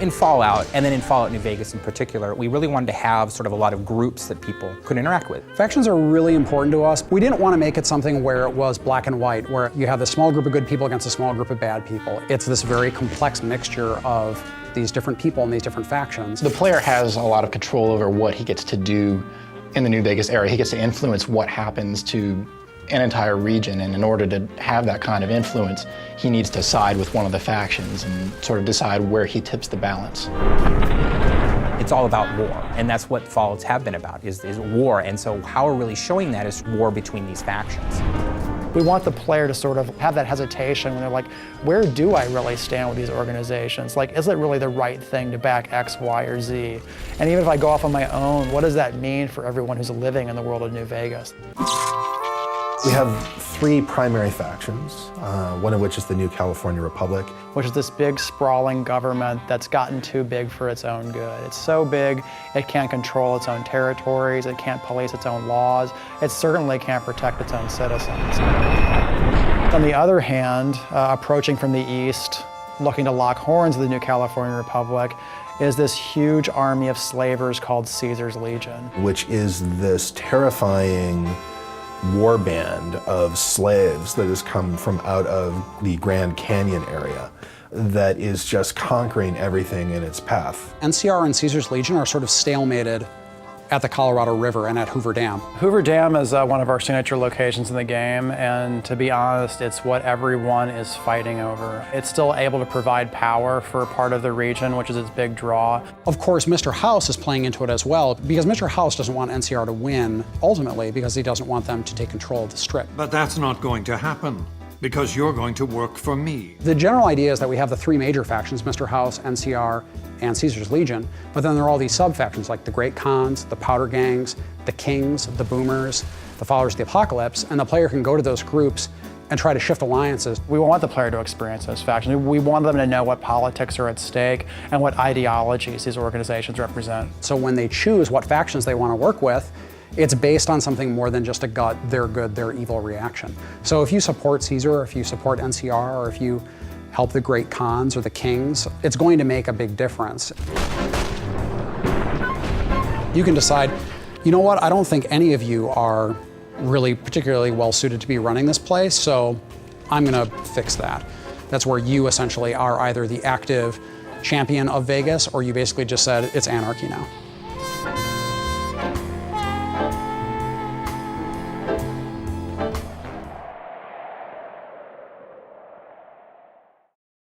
In Fallout, and then in Fallout New Vegas in particular, we really wanted to have sort of a lot of groups that people could interact with. Factions are really important to us. We didn't want to make it something where it was black and white, where you have this small group of good people against a small group of bad people. It's this very complex mixture of these different people and these different factions. The player has a lot of control over what he gets to do in the New Vegas area. He gets to influence what happens to an entire region, and in order to have that kind of influence, he needs to side with one of the factions and sort of decide where he tips the balance. It's all about war, and that's what Fallouts have been about, is war, and so how we're really showing that is war between these factions. We want the player to sort of have that hesitation when they're like, where do I really stand with these organizations? Like, is it really the right thing to back X, Y, or Z? And even if I go off on my own, what does that mean for everyone who's living in the world of New Vegas? We have three primary factions, one of which is the New California Republic. Which is this big, sprawling government that's gotten too big for its own good. It's so big, it can't control its own territories, it can't police its own laws, it certainly can't protect its own citizens. On the other hand, approaching from the east, looking to lock horns with the New California Republic, is this huge army of slavers called Caesar's Legion. Which is this terrifying war band of slaves that has come from out of the Grand Canyon area that is just conquering everything in its path. NCR and Caesar's Legion are sort of stalemated at the Colorado River and at Hoover Dam. Hoover Dam is one of our signature locations in the game, and to be honest, it's what everyone is fighting over. It's still able to provide power for part of the region, which is its big draw. Of course, Mr. House is playing into it as well, because Mr. House doesn't want NCR to win, ultimately, because he doesn't want them to take control of the Strip. But that's not going to happen, because you're going to work for me. The general idea is that we have the three major factions, Mr. House, NCR, and Caesar's Legion, but then there are all these sub-factions like the Great Khans, the Powder Gangs, the Kings, the Boomers, the Followers of the Apocalypse, and the player can go to those groups and try to shift alliances. We want the player to experience those factions. We want them to know what politics are at stake and what ideologies these organizations represent. So when they choose what factions they want to work with, it's based on something more than just a gut, they're good, they're evil reaction. So if you support Caesar, or if you support NCR, or if you help the Great Khans or the Kings, it's going to make a big difference. You can decide, you know what, I don't think any of you are really particularly well suited to be running this place, so I'm gonna fix that. That's where you essentially are either the active champion of Vegas, or you basically just said, it's anarchy now.